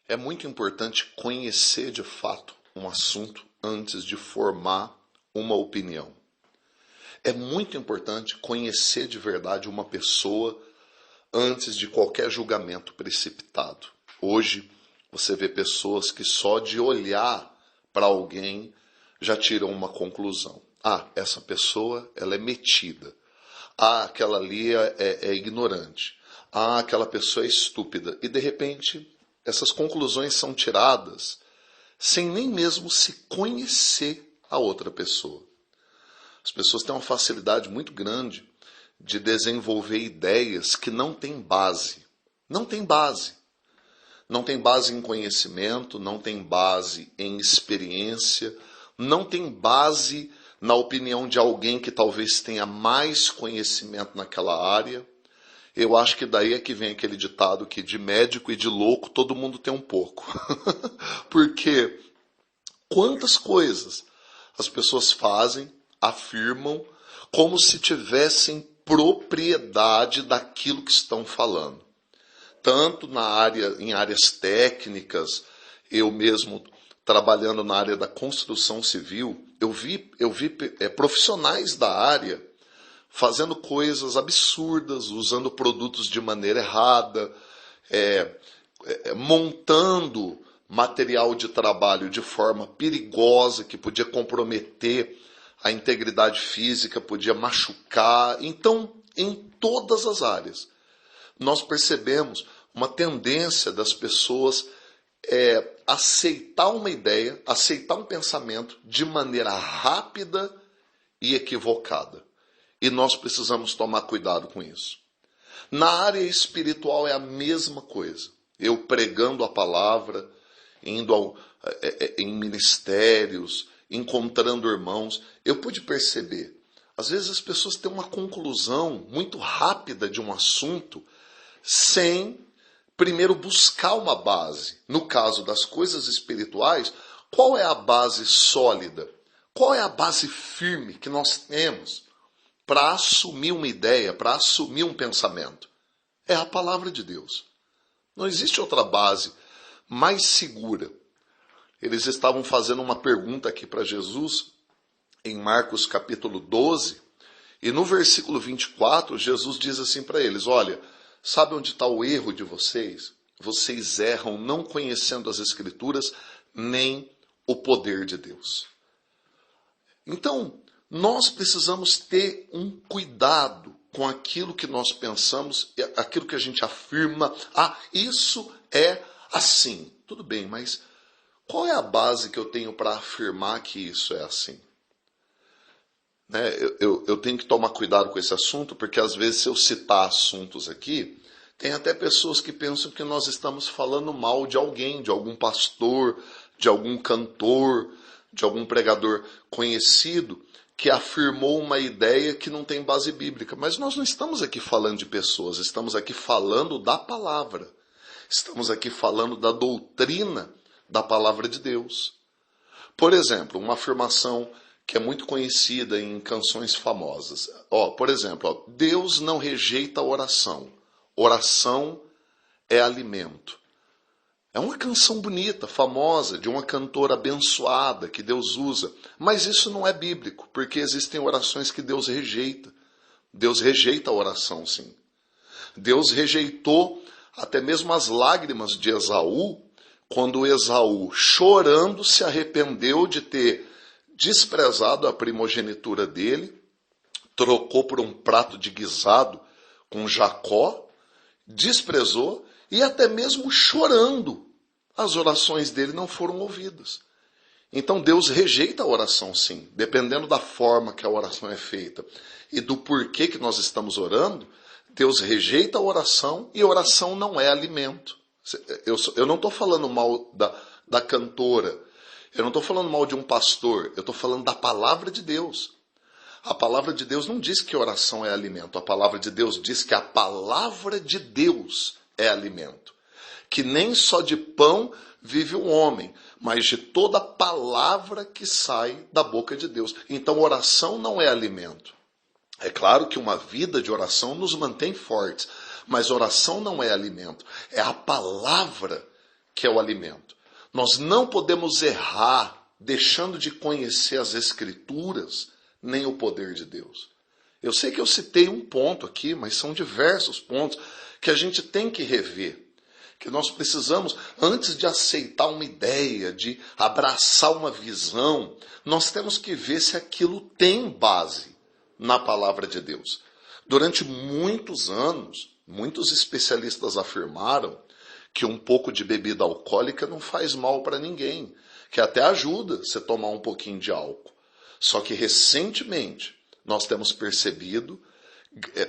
É muito importante conhecer de fato um assunto antes de formar uma opinião. É muito importante conhecer de verdade uma pessoa antes de qualquer julgamento precipitado. Hoje, você vê pessoas que só de olhar para alguém já tiram uma conclusão. Ah, essa pessoa ela é metida. Ah, aquela ali é ignorante. Ah, aquela pessoa é estúpida. E de repente, essas conclusões são tiradas sem nem mesmo se conhecer a outra pessoa. As pessoas têm uma facilidade muito grande de desenvolver ideias que não têm base. Não tem base. Não tem base em conhecimento, não tem base em experiência, não tem base na opinião de alguém que talvez tenha mais conhecimento naquela área. Eu acho que daí é que vem aquele ditado que de médico e de louco todo mundo tem um pouco. Porque quantas coisas as pessoas fazem, afirmam, como se tivessem propriedade daquilo que estão falando. Tanto em áreas técnicas, eu mesmo trabalhando na área da construção civil, eu vi profissionais da área fazendo coisas absurdas, usando produtos de maneira errada, montando material de trabalho de forma perigosa, que podia comprometer a integridade física, podia machucar. Então, em todas as áreas, nós percebemos uma tendência das pessoas aceitar uma ideia, aceitar um pensamento de maneira rápida e equivocada. E nós precisamos tomar cuidado com isso. Na área espiritual é a mesma coisa. Eu pregando a palavra, indo em ministérios, encontrando irmãos, eu pude perceber. Às vezes as pessoas têm uma conclusão muito rápida de um assunto sem primeiro buscar uma base. No caso das coisas espirituais, qual é a base sólida? Qual é a base firme que nós temos para assumir uma ideia, para assumir um pensamento? É a palavra de Deus. Não existe outra base mais segura. Eles estavam fazendo uma pergunta aqui para Jesus, em Marcos capítulo 12, e no versículo 24, Jesus diz assim para eles: olha, sabe onde está o erro de vocês? Vocês erram não conhecendo as Escrituras, nem o poder de Deus. Então, nós precisamos ter um cuidado com aquilo que nós pensamos, aquilo que a gente afirma. Ah, isso é assim. Tudo bem, mas qual é a base que eu tenho para afirmar que isso é assim? Eu tenho que tomar cuidado com esse assunto, porque às vezes se eu citar assuntos aqui, tem até pessoas que pensam que nós estamos falando mal de alguém, de algum pastor, de algum cantor, de algum pregador conhecido, que afirmou uma ideia que não tem base bíblica. Mas nós não estamos aqui falando de pessoas, estamos aqui falando da palavra. Estamos aqui falando da doutrina da palavra de Deus. Por exemplo, uma afirmação que é muito conhecida em canções famosas. Por exemplo, Deus não rejeita a oração. Oração é alimento. É uma canção bonita, famosa, de uma cantora abençoada que Deus usa. Mas isso não é bíblico, porque existem orações que Deus rejeita. Deus rejeita a oração, sim. Deus rejeitou até mesmo as lágrimas de Esaú, quando Esaú, chorando, se arrependeu de ter desprezado a primogenitura dele, trocou por um prato de guisado com Jacó, desprezou, e até mesmo chorando, as orações dele não foram ouvidas. Então Deus rejeita a oração, sim, dependendo da forma que a oração é feita e do porquê que nós estamos orando. Deus rejeita a oração, e oração não é alimento. Eu não estou falando mal da cantora, eu não estou falando mal de um pastor, eu estou falando da palavra de Deus. A palavra de Deus não diz que oração é alimento, a palavra de Deus diz que a palavra de Deus é alimento. Que nem só de pão vive o homem, mas de toda palavra que sai da boca de Deus. Então oração não é alimento. É claro que uma vida de oração nos mantém fortes, mas oração não é alimento. É a palavra que é o alimento. Nós não podemos errar deixando de conhecer as Escrituras, nem o poder de Deus. Eu sei que eu citei um ponto aqui, mas são diversos pontos que a gente tem que rever. Que nós precisamos, antes de aceitar uma ideia, de abraçar uma visão, nós temos que ver se aquilo tem base na palavra de Deus. Durante muitos anos, muitos especialistas afirmaram que um pouco de bebida alcoólica não faz mal para ninguém, que até ajuda você tomar um pouquinho de álcool. Só que recentemente nós temos percebido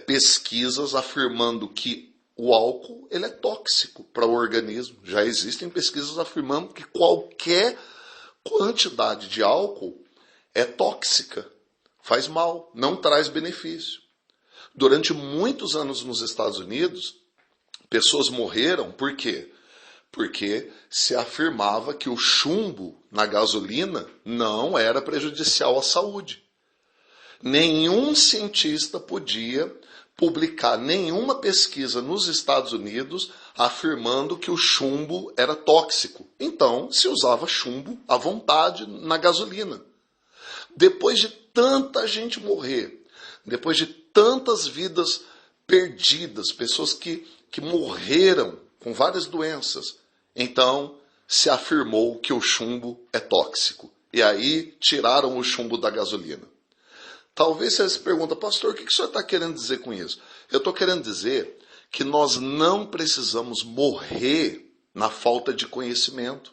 pesquisas afirmando que o álcool ele é tóxico para o organismo. Já existem pesquisas afirmando que qualquer quantidade de álcool é tóxica, faz mal, não traz benefício. Durante muitos anos nos Estados Unidos, pessoas morreram, por quê? Porque se afirmava que o chumbo na gasolina não era prejudicial à saúde. Nenhum cientista podia publicar nenhuma pesquisa nos Estados Unidos afirmando que o chumbo era tóxico. Então, se usava chumbo à vontade na gasolina. Depois de tanta gente morrer, depois de tantas vidas perdidas, pessoas que morreram com várias doenças, então se afirmou que o chumbo é tóxico. E aí tiraram o chumbo da gasolina. Talvez você se pergunta, pastor, o que o senhor está querendo dizer com isso? Eu estou querendo dizer que nós não precisamos morrer na falta de conhecimento.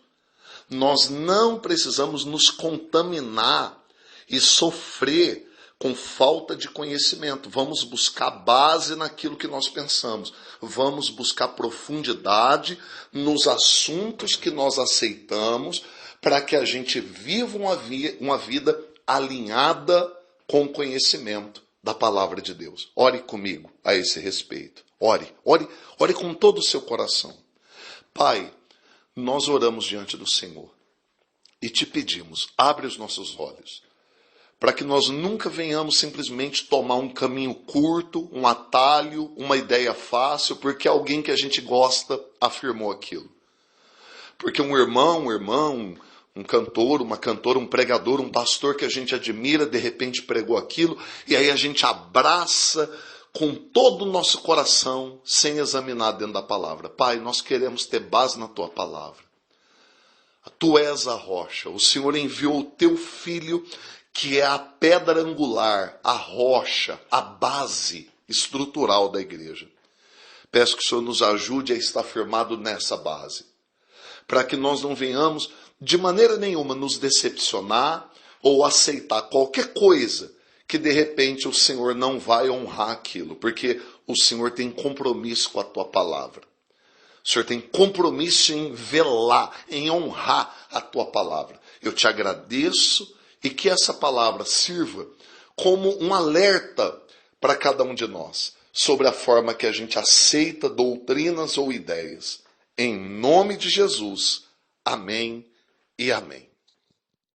Nós não precisamos nos contaminar e sofrer com falta de conhecimento. Vamos buscar base naquilo que nós pensamos. Vamos buscar profundidade nos assuntos que nós aceitamos para que a gente viva uma vida alinhada com o conhecimento da palavra de Deus. Ore comigo a esse respeito. Ore com todo o seu coração. Pai, nós oramos diante do Senhor e te pedimos, abre os nossos olhos, para que nós nunca venhamos simplesmente tomar um caminho curto, um atalho, uma ideia fácil, porque alguém que a gente gosta afirmou aquilo. Porque um irmão, um cantor, uma cantora, um pregador, um pastor que a gente admira, de repente pregou aquilo, e aí a gente abraça com todo o nosso coração, sem examinar dentro da palavra. Pai, nós queremos ter base na tua palavra. Tu és a rocha, o Senhor enviou o teu Filho, que é a pedra angular, a rocha, a base estrutural da igreja. Peço que o Senhor nos ajude a estar firmado nessa base, para que nós não venhamos de maneira nenhuma nos decepcionar ou aceitar qualquer coisa que de repente o Senhor não vai honrar aquilo, porque o Senhor tem compromisso com a tua palavra. O Senhor tem compromisso em velar, em honrar a tua palavra. Eu te agradeço e que essa palavra sirva como um alerta para cada um de nós sobre a forma que a gente aceita doutrinas ou ideias. Em nome de Jesus. Amém e amém.